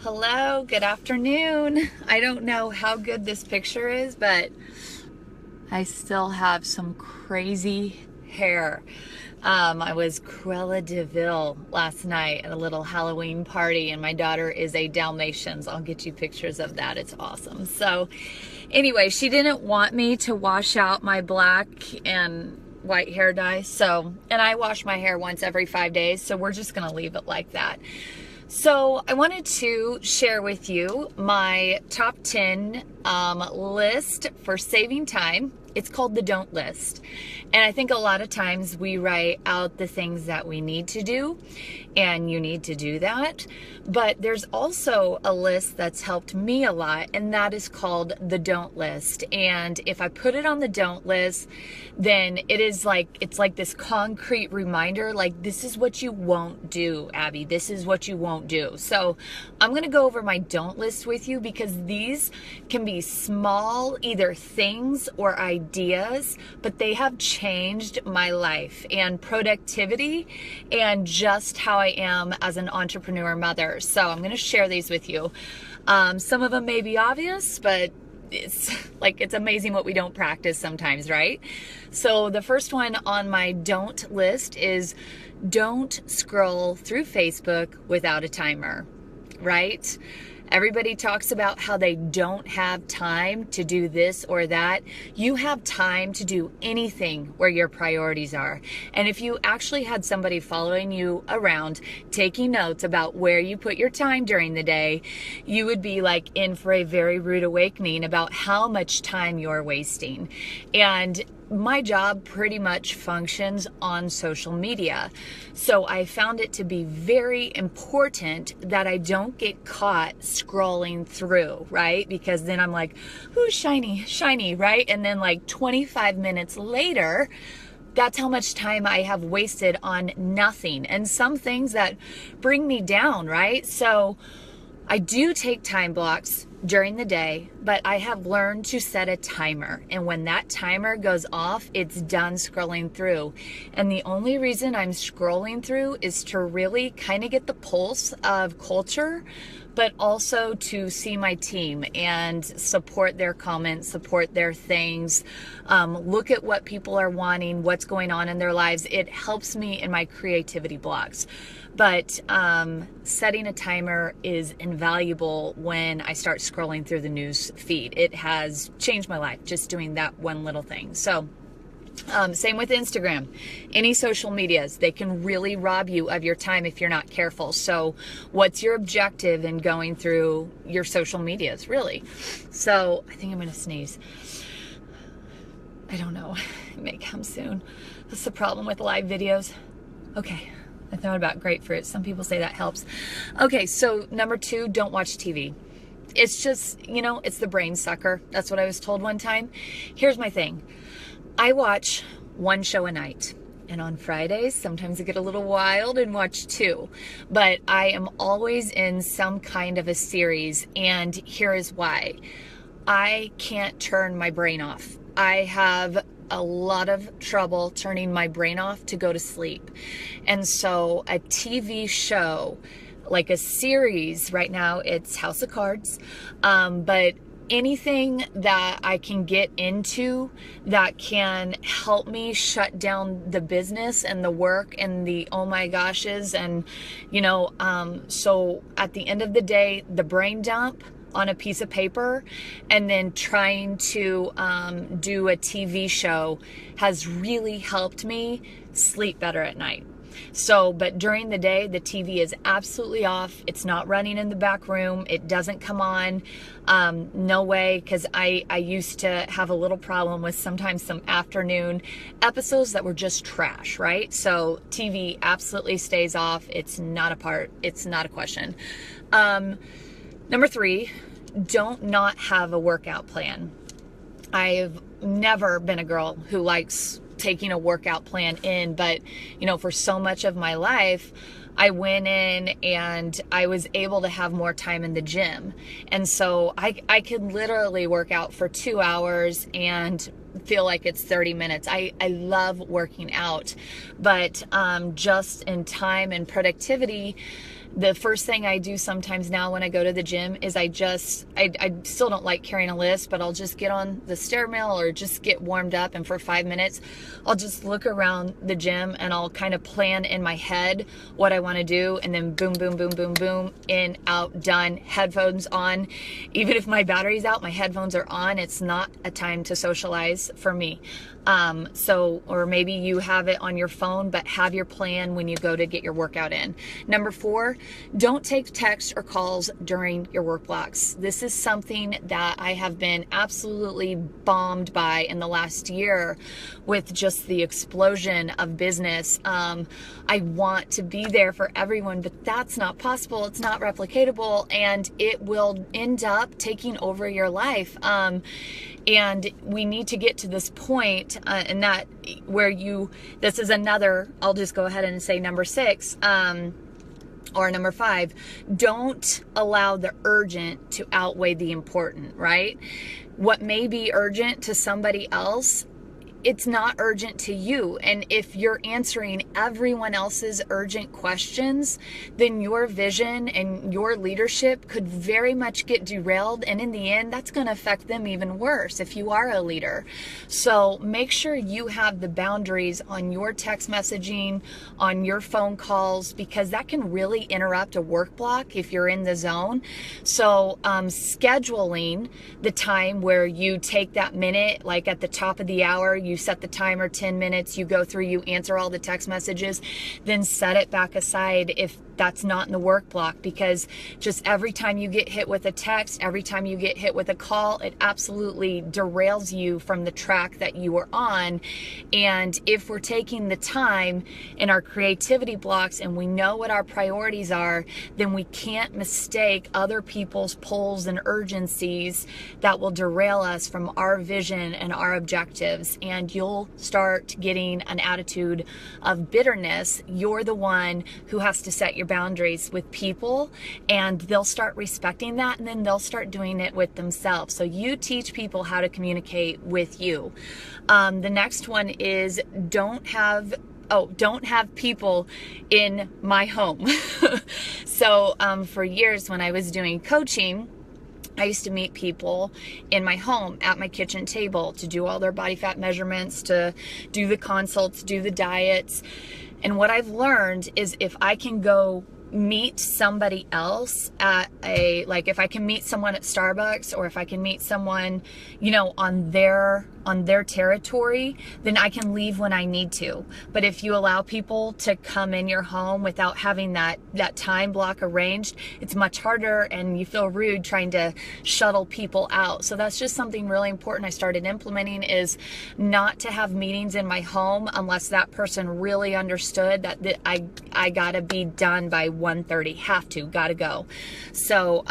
Hello, good afternoon. I don't know how good this picture is, but I still have some crazy hair. I was Cruella de Vil last night at a little Halloween party, and my daughter is a Dalmatian. I'll get you pictures of that. It's awesome. So anyway, she didn't want me to wash out my black and white hair dye. And I wash my hair once every 5 days, so we're just gonna leave it like that. So I wanted to share with you my top 10 list for saving time. It's called the don't list. And I think a lot of times we write out the things that we need to do, and you need to do that. But there's also a list that's helped me a lot, and that is called the don't list. And if I put it on the don't list, then it's like this concrete reminder, like, this is what you won't do, Abby. This is what you won't do. So I'm going to go over my don't list with you, because these can be small, either things or ideas, but they have changed my life and productivity and just how I am as an entrepreneur mother. So I'm going to share these with you. Some of them may be obvious, but it's amazing what we don't practice sometimes, right? So the first one on my don't list is don't scroll through Facebook without a timer, right? Everybody talks about how they don't have time to do this or that. You have time to do anything where your priorities are. And if you actually had somebody following you around, taking notes about where you put your time during the day, you would be like in for a very rude awakening about how much time you're wasting. And my job pretty much functions on social media. So I found it to be very important that I don't get caught scrolling through, right? Because then I'm like, ooh, shiny, right? And then like 25 minutes later, that's how much time I have wasted on nothing and some things that bring me down, right? So I do take time blocks during the day, but I have learned to set a timer. And when that timer goes off, it's done scrolling through. And the only reason I'm scrolling through is to really kind of get the pulse of culture, but also to see my team and support their comments, support their things, look at what people are wanting, what's going on in their lives. It helps me in my creativity blocks. But setting a timer is invaluable when I start scrolling through the news feed. It has changed my life, just doing that one little thing. So same with Instagram. Any social medias, they can really rob you of your time if you're not careful. So what's your objective in going through your social medias, really? So I think I'm going to sneeze. I don't know. It may come soon. That's the problem with live videos. Okay. I thought about grapefruit. Some people say that helps. Okay, so number 2, don't watch TV. It's just, it's the brain sucker. That's what I was told one time. Here's my thing. I watch one show a night. And on Fridays, sometimes I get a little wild and watch 2. But I am always in some kind of a series. And here is why. I can't turn my brain off. I have a lot of trouble turning my brain off to go to sleep. And so a TV show, like a series, right now it's House of Cards, but anything that I can get into that can help me shut down the business and the work and the oh my goshes, and so at the end of the day, the brain dump on a piece of paper and then trying to do a TV show has really helped me sleep better at night. So, but during the day, the TV is absolutely off. It's not running in the back room. It doesn't come on. No way, because I used to have a little problem with sometimes some afternoon episodes that were just trash, right? So TV absolutely stays off. It's not a question. Number 3, don't not have a workout plan. I've never been a girl who likes taking a workout plan in, but for so much of my life, I went in and I was able to have more time in the gym. And so I could literally work out for 2 hours and feel like it's 30 minutes. I love working out, but just in time and productivity, The first thing I do sometimes now when I go to the gym is I still don't like carrying a list, but I'll just get on the stair mill or just get warmed up, and for 5 minutes I'll just look around the gym and I'll kind of plan in my head what I want to do, and then boom, boom, boom, boom, boom, in, out, done, headphones on. Even if my battery's out, my headphones are on. It's not a time to socialize for me. Or maybe you have it on your phone, but have your plan when you go to get your workout in. Number 4, don't take texts or calls during your work blocks. This is something that I have been absolutely bombed by in the last year with just the explosion of business. I want to be there for everyone, but that's not possible. It's not replicatable, and it will end up taking over your life. And we need to get to this point, and that where this is another, I'll just go ahead and say number 6, or number 5, don't allow the urgent to outweigh the important, right? What may be urgent to somebody else, it's not urgent to you. And if you're answering everyone else's urgent questions, then your vision and your leadership could very much get derailed. And in the end, that's going to affect them even worse if you are a leader. So make sure you have the boundaries on your text messaging, on your phone calls, because that can really interrupt a work block if you're in the zone. So scheduling the time where you take that minute, like at the top of the hour, you set the timer 10 minutes, you go through, you answer all the text messages, then set it back aside if that's not in the work block, because just every time you get hit with a text, every time you get hit with a call, it absolutely derails you from the track that you were on. And if we're taking the time in our creativity blocks and we know what our priorities are, then we can't mistake other people's pulls and urgencies that will derail us from our vision and our objectives. And you'll start getting an attitude of bitterness. You're the one who has to set your boundaries with people, and they'll start respecting that, and then they'll start doing it with themselves. So you teach people how to communicate with you. The next one is don't have people in my home. So for years when I was doing coaching, I used to meet people in my home at my kitchen table to do all their body fat measurements, to do the consults, do the diets. And what I've learned is if I can go meet somebody else at if I can meet someone at Starbucks, or if I can meet someone, on their territory, then I can leave when I need to. But if you allow people to come in your home without having that time block arranged, it's much harder, and you feel rude trying to shuttle people out. So that's just something really important I started implementing, is not to have meetings in my home unless that person really understood that I gotta be done by 1:30, gotta go. So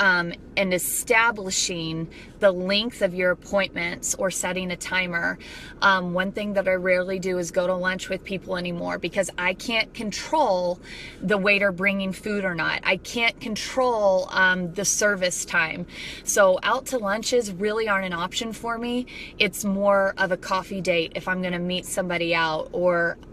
and establishing the length of your appointments or setting a timer. One thing that I rarely do is go to lunch with people anymore, because I can't control the waiter bringing food or not. I can't control the service time. So out to lunches really aren't an option for me. It's more of a coffee date if I'm going to meet somebody out,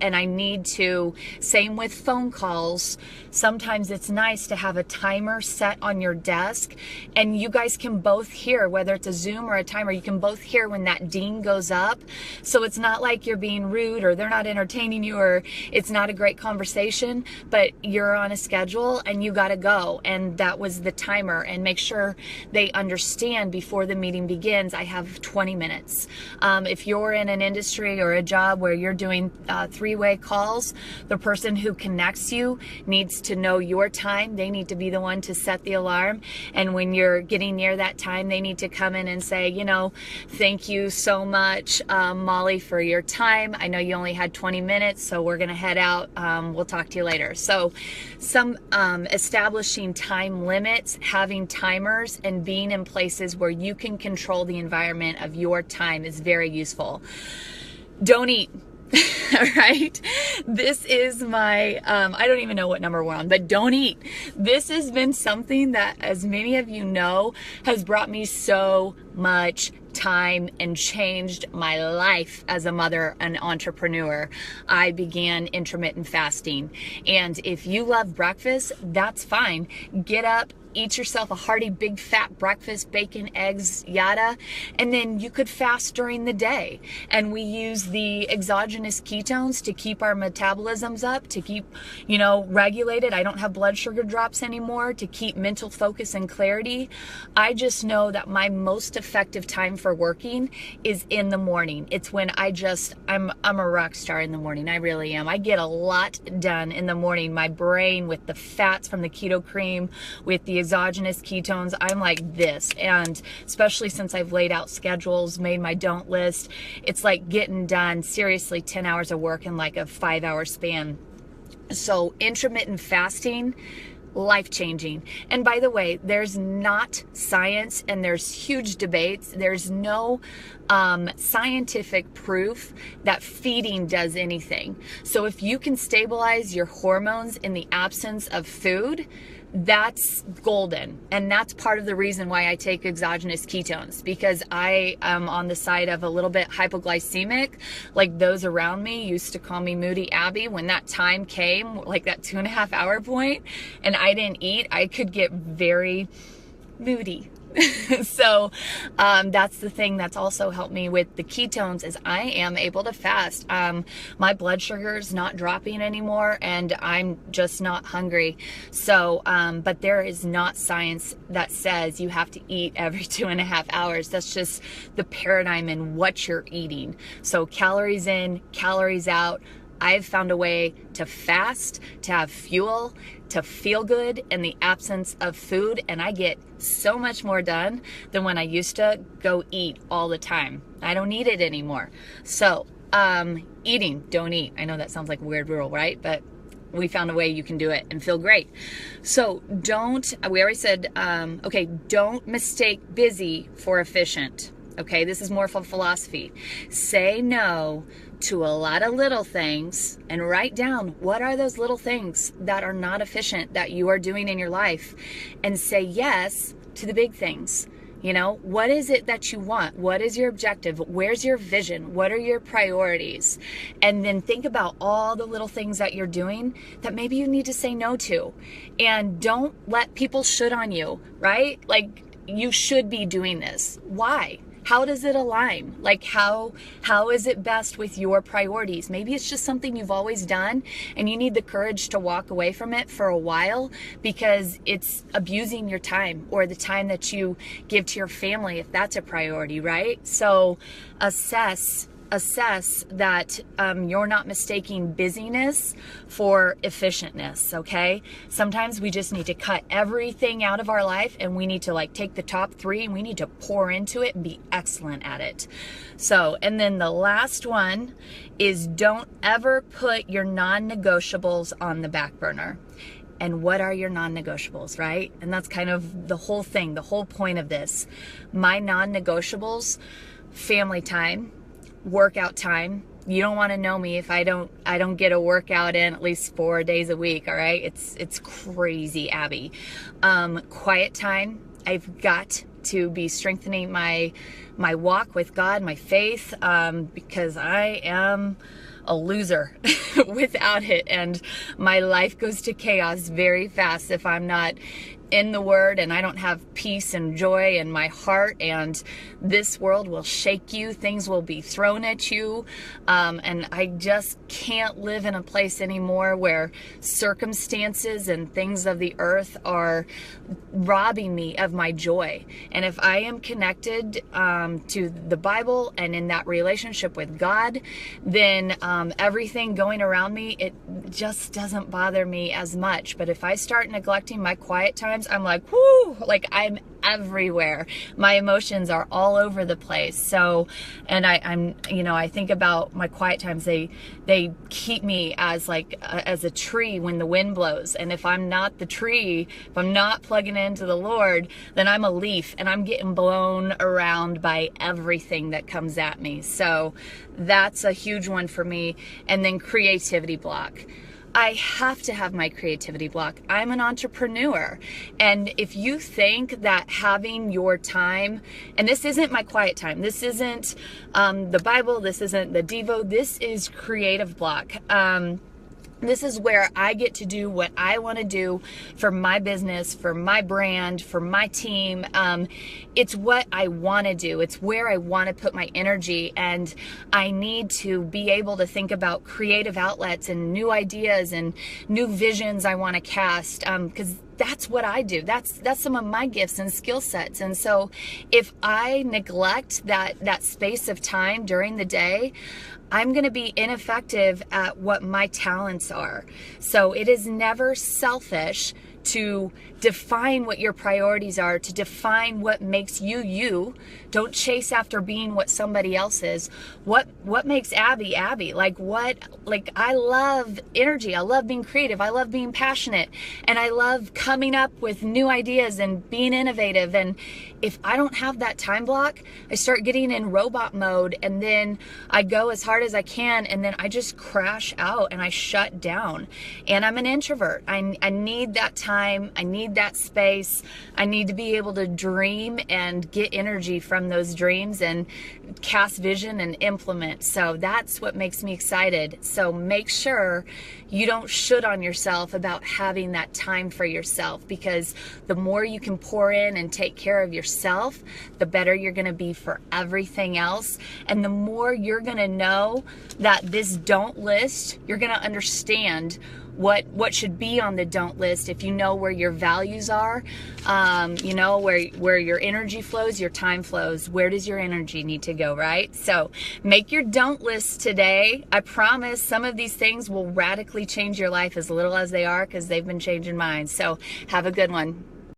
and I need to, same with phone calls. Sometimes it's nice to have a timer set on your desk, and you guys can both hear, whether it's a Zoom or a timer, you can both hear when that ding goes up. So it's not like you're being rude or they're not entertaining you or it's not a great conversation, but you're on a schedule and you got to go. And that was the timer. And make sure they understand before the meeting begins, I have 20 minutes. If you're in an industry or a job where you're doing three-way calls, the person who connects you needs to know your time. They need to be the one to set the alarm. And when you're getting near that time, they need to come in and say, thank you so much, Molly, for your time. I know you only had 20 minutes, so we're going to head out. We'll talk to you later. So some establishing time limits, having timers, and being in places where you can control the environment of your time is very useful. Don't eat. All right. This is my, I don't even know what number we're on, but don't eat. This has been something that, as many of you know, has brought me so much time and changed my life as a mother and entrepreneur. I began intermittent fasting. And if you love breakfast, that's fine. Get up, eat yourself a hearty, big, fat breakfast, bacon, eggs, yada, and then you could fast during the day. And we use the exogenous ketones to keep our metabolisms up, to keep, regulated. I don't have blood sugar drops anymore, to keep mental focus and clarity. I just know that my most effective time for working is in the morning. It's when I'm a rock star in the morning. I really am. I get a lot done in the morning. My brain, with the fats from the keto cream, with the exogenous ketones, I'm like this. And especially since I've laid out schedules, made my don't list, it's like getting done seriously 10 hours of work in like a 5-hour span. So intermittent fasting, life-changing. And by the way, there's not science and there's huge debates. There's no scientific proof that feeding does anything. So if you can stabilize your hormones in the absence of food, that's golden. And that's part of the reason why I take exogenous ketones, because I am on the side of a little bit hypoglycemic. Like, those around me used to call me Moody Abby. When that time came, like that 2.5 hour point, and I didn't eat, I could get very moody. So that's the thing that's also helped me with the ketones, is I am able to fast. My blood sugar is not dropping anymore, and I'm just not hungry. So but there is not science that says you have to eat every 2.5 hours. That's just the paradigm in what you're eating. So calories in, calories out. I've found a way to fast, to have fuel, to feel good in the absence of food, and I get so much more done than when I used to go eat all the time. I don't need it anymore. So eating, don't eat. I know that sounds like a weird rule, right? But we found a way you can do it and feel great. So we already said, okay, don't mistake busy for efficient. Okay, this is more of a philosophy. Say no to a lot of little things and write down what are those little things that are not efficient that you are doing in your life, and say yes to the big things. What is it that you want? What is your objective? Where's your vision? What are your priorities? And then think about all the little things that you're doing that maybe you need to say no to. And don't let people should on you, right? Like, you should be doing this. Why? How does it align? Like, how is it best with your priorities? Maybe it's just something you've always done and you need the courage to walk away from it for a while because it's abusing your time, or the time that you give to your family, if that's a priority, right? So assess that you're not mistaking busyness for efficientness, okay? Sometimes we just need to cut everything out of our life, and we need to take the top 3 and we need to pour into it and be excellent at it. So, and then the last one is, don't ever put your non-negotiables on the back burner. And what are your non-negotiables, right? And that's kind of the whole thing, the whole point of this. My non-negotiables: family time, workout time. You don't want to know me if I don't get a workout in at least 4 days a week. All right, it's crazy, Abby. Quiet time. I've got to be strengthening my walk with God, my faith, because I am a loser without it, and my life goes to chaos very fast if I'm not in the Word and I don't have peace and joy in my heart. And this world will shake you, things will be thrown at you, and I just can't live in a place anymore where circumstances and things of the earth are robbing me of my joy. And if I am connected to the Bible and in that relationship with God, then everything going around me, it just doesn't bother me as much. But if I start neglecting my quiet times, I'm like, whoo, like I'm everywhere. My emotions are all over the place. So, and I think about my quiet times. They keep me as as a tree when the wind blows. And if I'm not the tree, if I'm not plugging into the Lord, then I'm a leaf and I'm getting blown around by everything that comes at me. So that's a huge one for me. And then creativity block. I have to have my creativity block. I'm an entrepreneur. And if you think that having your time, and this isn't my quiet time, this isn't the Bible, this isn't the Devo, this is creative block. This is where I get to do what I want to do for my business, for my brand, for my team. It's what I want to do. It's where I want to put my energy. And I need to be able to think about creative outlets and new ideas and new visions I want to cast. Because that's what I do. That's some of my gifts and skill sets. And so if I neglect that space of time during the day, I'm going to be ineffective at what my talents are. So it is never selfish to define what your priorities are, to define what makes you you. Don't chase after being what somebody else is. What makes Abby Abby? Like I love energy. I love being creative. I love being passionate, and I love coming up with new ideas and being innovative. And if I don't have that time block, I start getting in robot mode, and then I go as hard as I can, and then I just crash out and I shut down. And I'm an introvert. I need that time. I need that space. I need to be able to dream and get energy from those dreams and cast vision and implement. So that's what makes me excited. So make sure you don't should on yourself about having that time for yourself, because the more you can pour in and take care of yourself, the better you're going to be for everything else. And the more you're going to know that this don't list, you're going to understand what should be on the don't list. If you know where your values are, you know where your energy flows, your time flows. Where does your energy need to go, right? So make your don't list today. I promise some of these things will radically change your life, as little as they are, because they've been changing mine. So have a good one.